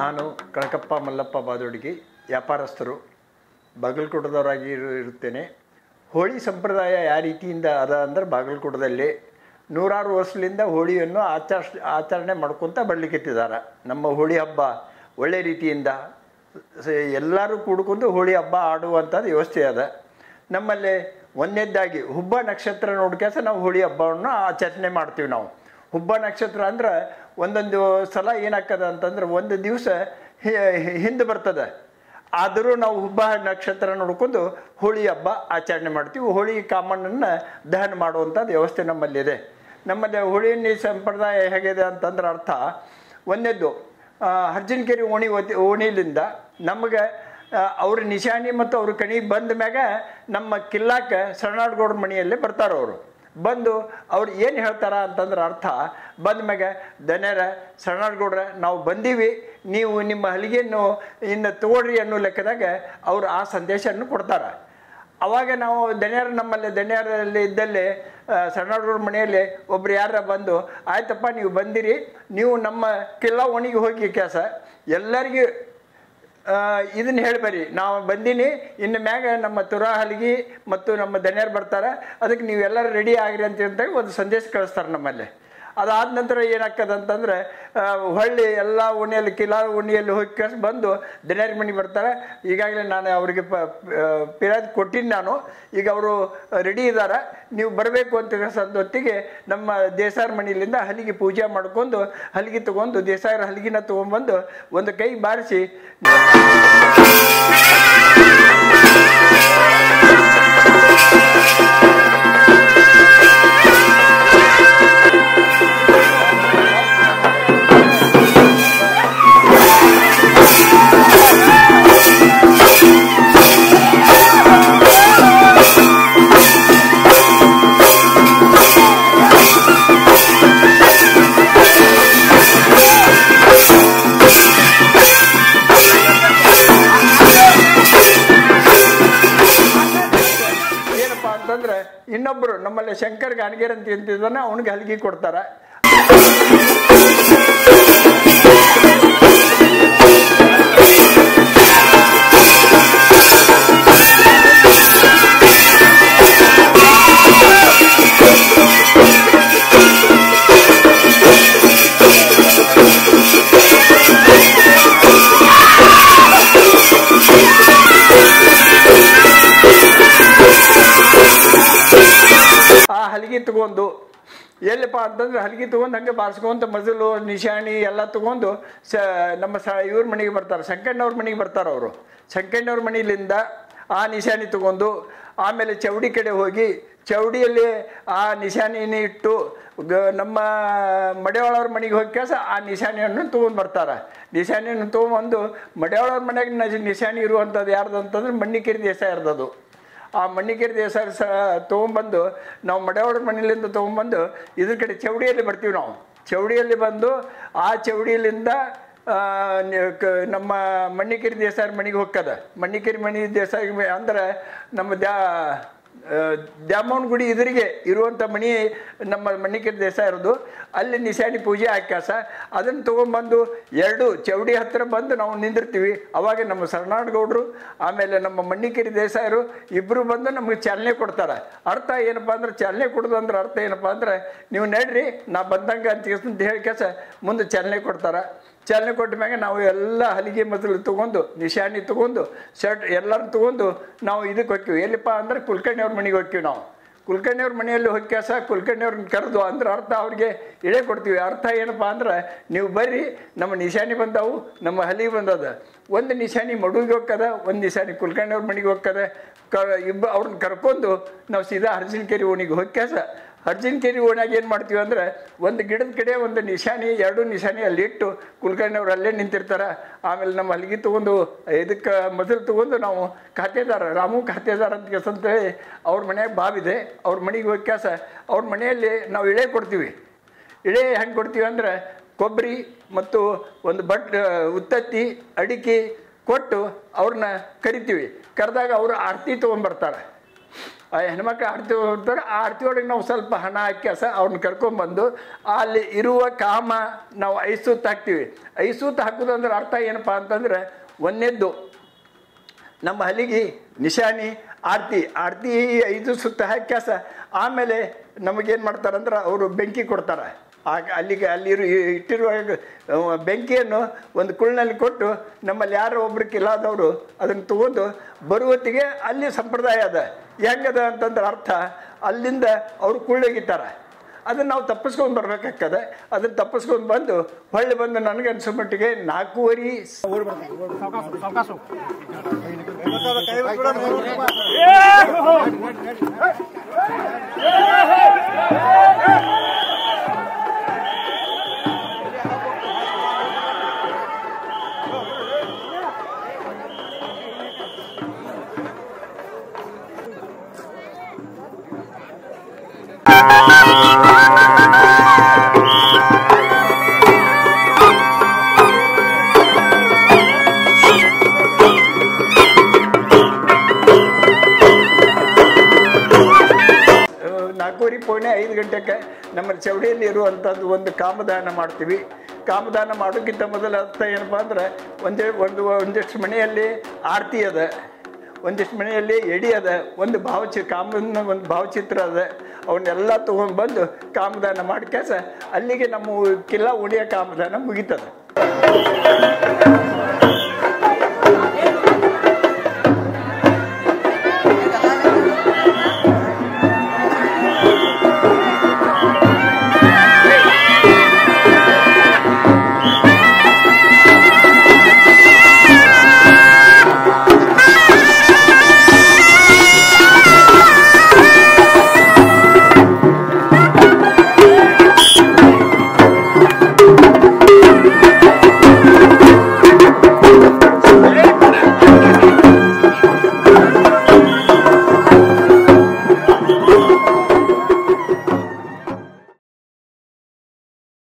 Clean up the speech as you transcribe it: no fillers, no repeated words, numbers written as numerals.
ನಾನು ಕನಕಪ್ಪ ಮಲ್ಲಪ್ಪ ಬಾದೋಡಿಗಿ ವ್ಯಾಪಾರಸ್ಥರು ಬಾಗಲಕೋಟದವರಾಗಿ ಇರುತ್ತೇನೆ. ಹೋಳಿ ಸಂಪ್ರದಾಯ ಯಾವ ರೀತಿಯಿಂದ ಅದ ಅಂದ್ರೆ ಬಾಗಲಕೋಟದಲ್ಲಿ ನೂರಾರು ವರ್ಷದಿಂದ ಹೋಳಿಯನ್ನು ಆಚರಣೆ ಮಾಡ್ಕೊತ ಬರ್ಲಿಕ್ಕೆತ್ತಿದ್ದಾರೆ. ನಮ್ಮ ಹೋಳಿ ಹಬ್ಬ ಒಳ್ಳೆ ರೀತಿಯಿಂದ ಎಲ್ಲರೂ ಕೂಡ್ಕೊಂಡು ಹೋಳಿ ಹಬ್ಬ ಆಡುವಂಥದ್ದು ವ್ಯವಸ್ಥೆ ಅದ. ನಮ್ಮಲ್ಲಿ ಒಂದನೇದಾಗಿ ಹುಬ್ಬ ನಕ್ಷತ್ರ ನೋಡ್ಕೆಸ ನಾವು ಹೋಳಿ ಹಬ್ಬವನ್ನು ಆಚರಣೆ ಮಾಡ್ತೀವಿ. ನಾವು ಹುಬ್ಬ ನಕ್ಷತ್ರ ಅಂದ್ರೆ ಒಂದೊಂದು ಸಲ ಏನಾಗ್ತದೆ ಅಂತಂದ್ರೆ ಒಂದು ದಿವಸ ಹಿಂದೆ ಬರ್ತದೆ. ಆದರೂ ನಾವು ಹುಬ್ಬ ನಕ್ಷತ್ರ ನೋಡ್ಕೊಂಡು ಹೋಳಿ ಹಬ್ಬ ಆಚರಣೆ ಮಾಡ್ತೀವಿ. ಹೋಳಿ ಕಾಮಣ್ಣನ್ನು ದಹನ ಮಾಡುವಂಥದ್ದು ವ್ಯವಸ್ಥೆ ನಮ್ಮಲ್ಲಿದೆ. ನಮ್ಮಲ್ಲಿ ಹೋಳಿ ಸಂಪ್ರದಾಯ ಹೇಗಿದೆ ಅಂತಂದ್ರೆ ಅರ್ಥ ಒಂದನೇದ್ದು ಹರ್ಜನಕೆರೆ ಓಣಿಲಿಂದ ನಮಗೆ ಅವ್ರ ನಿಶಾನಿ ಮತ್ತು ಅವ್ರ ಕಣಿ ಬಂದ ಮ್ಯಾಗ ನಮ್ಮ ಕಿಲ್ಲಾಕ್ಕೆ ಶರಣಾಡ್ಗೌಡ್ರ ಮನೆಯಲ್ಲೇ ಬರ್ತಾರೆ. ಅವರು ಬಂದು ಅವ್ರು ಏನು ಹೇಳ್ತಾರ ಅಂತಂದ್ರೆ ಅರ್ಥ ಬಂದ ಮ್ಯಾಗ ದನ್ಯರ ಶರಣಾಡ್ಗೌಡ್ರ ನಾವು ಬಂದೀವಿ, ನೀವು ನಿಮ್ಮ ಹಲಿಗೆಯನ್ನು ಇನ್ನು ತಗೊಳ್ರಿ ಅನ್ನೋ ಲೆಕ್ಕದಾಗ ಅವ್ರು ಆ ಸಂದೇಶವನ್ನು ಕೊಡ್ತಾರೆ. ಅವಾಗ ನಾವು ನಮ್ಮಲ್ಲಿ ದನ್ಯರಲ್ಲಿ ಇದ್ದಲ್ಲಿ ಶರಣಾಡ್ಗೌಡ್ರ ಮನೆಯಲ್ಲಿ ಒಬ್ರು ಯಾರ ಬಂದು ಆಯ್ತಪ್ಪ ನೀವು ಬಂದಿರಿ, ನೀವು ನಮ್ಮ ಕಿಲ್ಲಾ ಓಣಿಗೆ ಹೋಗಿ ಕೆಲಸ ಎಲ್ಲರಿಗೂ ಇದನ್ನು ಹೇಳಬೇರಿ, ನಾವು ಬಂದೀನಿ, ಇನ್ನು ಮ್ಯಾಗ ನಮ್ಮ ತುರಾ ಹಲಿಗೆ ಮತ್ತು ನಮ್ಮ ದನ್ಯರು ಬರ್ತಾರೆ, ಅದಕ್ಕೆ ನೀವೆಲ್ಲರೂ ರೆಡಿ ಆಗಿರಿ ಅಂತ ಒಂದು ಸಂದೇಶ ಕಳಿಸ್ತಾರೆ ನಮ್ಮಲ್ಲಿ. ಅದಾದ ನಂತರ ಏನಾಗ್ತದೆ ಅಂತಂದರೆ ಹೊಳ್ಳಿ ಎಲ್ಲ ಓಣಿಯಲ್ಲಿ ಕಿಲಾ ಓಣಿಯಲ್ಲಿ ಹೋಗಿ ಕಳ್ಸಿ ಬಂದು ದನ್ಯರ ಮನೆಗೆ ಬರ್ತಾರೆ. ಈಗಾಗಲೇ ನಾನು ಅವರಿಗೆ ಪಿರಾಜ್ ಕೊಟ್ಟಿನಿ ನಾನು, ಈಗ ಅವರು ರೆಡಿ ಇದ್ದಾರೆ, ನೀವು ಬರಬೇಕು ಅಂತ ಹೊತ್ತಿಗೆ ನಮ್ಮ ದೇಸಾಯರ ಮನೆಯಲ್ಲಿಂದ ಹಲಿಗೆ ಪೂಜೆ ಮಾಡ್ಕೊಂಡು ಹಲಿಗೆ ತೊಗೊಂಡು ದೇಸಾಯರ ಹಲಿಗೆನ ತೊಗೊಂಡ್ಬಂದು ಒಂದು ಕೈ ಬಾರಿಸಿ ಇನ್ನೊಬ್ಬರು ನಮ್ಮಲ್ಲಿ ಶಂಕರ್ ಗಾಣಗೇರ್ ಅಂತ ಅಂತಿದ್ದಾನೆ, ಅವನಿಗೆ ಹಲಿಗೆ ಕೊಡ್ತಾರೆ. ಹಲಿಗೆ ತಗೊಂಡು ಎಲ್ಲಪ್ಪ ಅಂತಂದ್ರೆ ಹಲಿಗೆ ತೊಗೊಂಡು ಹಂಗೆ ಬಾರಿಸ್ಕೊಂತ ಮಜಲು ನಿಶಾಣಿ ಎಲ್ಲ ತೊಗೊಂಡು ನಮ್ಮ ಇವ್ರ ಮನೆಗೆ ಬರ್ತಾರೆ, ಶಂಕಣ್ಣವ್ರ ಮನೆಗೆ ಬರ್ತಾರೆ. ಅವರು ಶಂಕಣ್ಣವ್ರ ಮನೆಯಿಂದ ಆ ನಿಶಾಣಿ ತೊಗೊಂಡು ಆಮೇಲೆ ಚೌಡಿ ಕಡೆ ಹೋಗಿ ಚೌಡಿಯಲ್ಲಿ ಆ ನಿಶಾನಿನ ಇಟ್ಟು ನಮ್ಮ ಮಡೆವಾಳವ್ರ ಮನೆಗೆ ಹೋಗಿ ಕೆಲಸ ಆ ನಿಶಾನಿಯನ್ನು ತೊಗೊಂಡು ಬರ್ತಾರೆ. ನಿಶಾನಿಯನ್ನು ತೊಗೊಂಬಂದು ಮಡೆವಾಳವ್ರ ಮನೆಯಾಗ ನಿಶಾನಿ ಇರುವಂಥದ್ದು ಯಾರ್ದು ಅಂತಂದ್ರೆ ಮಣ್ಣಿಕೇರಿ ದೇಸಾಯ ಇರ್ದದು. ಆ ಮಣ್ಣಿಕೇರಿ ದೇಸಾಯ ತೊಗೊಂಬಂದು ನಾವು ಮಡೆವಾಳರ ಮನೆಯಲ್ಲಿಂದ ತೊಗೊಂಬಂದು ಇದ್ರ ಕಡೆ ಚೌಡಿಯಲ್ಲಿ ಬರ್ತೀವಿ. ನಾವು ಚೌಡಿಯಲ್ಲಿ ಬಂದು ಆ ಚೌಡಿಯಲ್ಲಿಂದ ನಮ್ಮ ಮಣ್ಣಿಕೇರಿ ದೇಸಾಯರ ಮನೆಗೆ ಹೋಗ್ತದೆ. ಮಣ್ಣಿಕೇರಿ ಮನೆ ದೇಸಾಯ ಅಂದ್ರೆ ನಮ್ಮ ದ್ಯಾಮವ್ವನ ಗುಡಿ ಎದುರಿಗೆ ಇರುವಂಥ ಮನೆ ನಮ್ಮ ಮಣ್ಣಿಕೇರಿ ದೇಸಾಯ ಇರೋದು. ಅಲ್ಲಿ ನಿಶಾನಿ ಪೂಜೆ ಹಾಕ್ಯಾಸ ಅದನ್ನು ತೊಗೊಂಬಂದು ಎರಡು ಚೌಡಿ ಹತ್ತಿರ ಬಂದು ನಾವು ನಿಂದಿರ್ತೀವಿ. ಅವಾಗ ನಮ್ಮ ಶರಣಾಡ್ಗೌಡರು ಆಮೇಲೆ ನಮ್ಮ ಮಣ್ಣಿಕೇರಿ ದೇಸಾಯರು ಇಬ್ಬರು ಬಂದು ನಮಗೆ ಚಾಲನೆ ಕೊಡ್ತಾರೆ. ಅರ್ಥ ಏನಪ್ಪ ಅಂದ್ರೆ ಚಾಲನೆ ಕೊಡೋದು ಅಂದ್ರೆ ಅರ್ಥ ಏನಪ್ಪ ಅಂದ್ರೆ ನೀವು ನಡ್ರಿ ನಾ ಬಂದಂಗೆ ಅಂತ ಹೇಳಿ ಕೆಲಸ ಮುಂದೆ ಚಾಲನೆ ಕೊಡ್ತಾರೆ. ಚಾಲನೆ ಕೊಟ್ಟ ಮ್ಯಾಗ ನಾವು ಎಲ್ಲ ಹಲಿಗೆ ಮೊದಲು ತೊಗೊಂಡು ನಿಶಾನಿ ತೊಗೊಂಡು ಶರ್ಟ್ ಎಲ್ಲರೂ ತೊಗೊಂಡು ನಾವು ಇದಕ್ಕೆ ಹೋಗ್ತೀವಿ. ಎಲ್ಲಿಪ್ಪ ಅಂದ್ರೆ ಕುಲಕರ್ಣಿಯವ್ರ ಮನೆಗೆ ಹೋಗ್ತೀವಿ. ನಾವು ಕುಲಕರ್ಣಿಯವ್ರ ಮನೆಯಲ್ಲಿ ಹೋಗಿ ಕೆಲಸ ಕುಲಕರ್ಣಿಯವ್ರನ್ನ ಕರೆದು ಅಂದ್ರೆ ಅರ್ಥ ಅವ್ರಿಗೆ ಇಳೆ ಕೊಡ್ತೀವಿ. ಅರ್ಥ ಏನಪ್ಪ ಅಂದ್ರೆ ನೀವು ಬರ್ರಿ, ನಮ್ಮ ನಿಶಾನಿ ಬಂದವು, ನಮ್ಮ ಹಲಿಗೆ ಬಂದದ. ಒಂದು ನಿಶಾನಿ ಮಡುವಿಗೆ ಹೋಗ್ತದೆ, ಒಂದು ನಿಶಾನಿ ಕುಲಕರ್ಣಿಯವ್ರ ಮನೆಗೆ ಹೋಗ್ತದೆ. ಅವ್ರನ್ನ ಕರ್ಕೊಂಡು ನಾವು ಸೀದಾ ಹರ್ಜನಕೆರೆ ಓಣಿಗೆ ಹೋಗಿ ಕೆಲಸ ಹರ್ಜನಕೆರೆ ಓಣ್ಯಾಗ ಏನು ಮಾಡ್ತೀವಿ ಅಂದ್ರೆ ಒಂದು ಗಿಡದ ಕಡೆ ಒಂದು ನಿಶಾನಿ ಎರಡು ನಿಶಾನಿ ಅಲ್ಲಿ ಇಟ್ಟು ಕುಲಕರ್ಣಿಯವ್ರು ಅಲ್ಲೇ ನಿಂತಿರ್ತಾರೆ. ಆಮೇಲೆ ನಮ್ಮ ಹಲಿಗೆ ತೊಗೊಂಡು ಇದಕ್ಕೆ ಮೊದಲು ತೊಗೊಂಡು ನಾವು ಖಾತೆದಾರ ರಾಮು ಖಾತೆದಾರ ಅಂತ ಕೆಲಸ ಅಂತೇಳಿ ಅವ್ರ ಮನೆಯಾಗ ಬಾವಿದೆ, ಅವ್ರ ಮನೆಗೆ ಹೋಗಿ ಕೆಲಸ ಅವ್ರ ಮನೆಯಲ್ಲಿ ನಾವು ಇಳೆ ಕೊಡ್ತೀವಿ. ಇಳೆ ಹೆಂಗೆ ಕೊಡ್ತೀವಿ ಅಂದ್ರೆ ಕೊಬ್ಬರಿ ಮತ್ತು ಒಂದು ಉತ್ತತ್ತಿ ಅಡಿಕೆ ಕೊಟ್ಟು ಅವ್ರನ್ನ ಕರಿತೀವಿ. ಕರೆದಾಗ ಅವರು ಆರತಿ ತೊಗೊಂಬರ್ತಾರೆ. ಆ ಹೆಣ್ಮಕ್ಳು ಆರತಿ ಹೋಗ್ತಾರೆ. ಆ ಆರತಿ ಒಳಗೆ ನಾವು ಸ್ವಲ್ಪ ಹಣ ಹಾಕಿ ಅವ್ರನ್ನ ಕರ್ಕೊಂಡ್ಬಂದು ಅಲ್ಲಿ ಇರುವ ಕಾಮ ನಾವು 5 ಸುತ್ತು ಹಾಕ್ತೀವಿ. 5 ಸುತ್ತು ಹಾಕೋದು ಅಂದ್ರೆ ಅರ್ಥ ಏನಪ್ಪ ಅಂತಂದ್ರೆ, ಒಂದನೇದ್ದು ನಮ್ಮ ಹಲಿಗೆ ನಿಶಾನಿ ಆರತಿ 5 ಸುತ್ತು ಹಾಕಿ ಆಮೇಲೆ ನಮಗೇನು ಮಾಡ್ತಾರಂದ್ರೆ ಅವರು ಬೆಂಕಿ ಕೊಡ್ತಾರೆ. ಆಗ ಅಲ್ಲಿರೋ ಇಟ್ಟಿರುವ ಬೆಂಕಿಯನ್ನು ಒಂದು ಕುಳ್ಳಿನಲ್ಲಿ ಕೊಟ್ಟು ನಮ್ಮಲ್ಲಿ ಯಾರೋ ಒಬ್ರು ಕಿಲಾದವರು ಅದನ್ನು ತಗೊಂಡು ಬರುವತ್ತಿಗೆ ಅಲ್ಲಿ ಸಂಪ್ರದಾಯ ಅದ. ಹೆಂಗದ ಅಂತಂದ್ರೆ ಅರ್ಥ, ಅಲ್ಲಿಂದ ಅವರು ಕುಳ್ಳಗಿತಾರೆ. ಅದನ್ನು ನಾವು ತಪ್ಪಿಸ್ಕೊಂಡು ಬರ್ಬೇಕಾಗ್ತದೆ. ಅದನ್ನು ತಪ್ಪಿಸ್ಕೊಂಡು ಬಂದು ಹೊಳ್ಳಿ ಬಂದು ನನಗೆ ಅನಿಸೋ ಮಟ್ಟಿಗೆ 4:30 5 ಗಂಟೆಗೆ ನಮ್ಮ ಚೌಡಿಯಲ್ಲಿ ಇರುವಂಥದ್ದು ಒಂದು ಕಾಮದಾನ ಮಾಡ್ತೀವಿ. ಕಾಮದಾನ ಮಾಡೋಕ್ಕಿಂತ ಮೊದಲ ಅರ್ಥ ಏನಪ್ಪ ಅಂದ್ರೆ, ಒಂದಿಷ್ಟು ಮನೆಯಲ್ಲಿ ಆರತಿ ಅದ, ಒಂದಿಷ್ಟು ಮನೆಯಲ್ಲಿ ಎಡಿ ಅದ, ಒಂದು ಕಾಮನ ಒಂದು ಭಾವಚಿತ್ರ ಅದ. ಅವನ್ನೆಲ್ಲ ತೊಗೊಂಡು ಬಂದು ಕಾಮದಾನ ಮಾಡಿ ಅಲ್ಲಿಗೆ ನಮ್ಮ ಕಿಲ್ಲ ಉಡಿಯೋ ಕಾಮದಾನ ಮುಗೀತದೆ.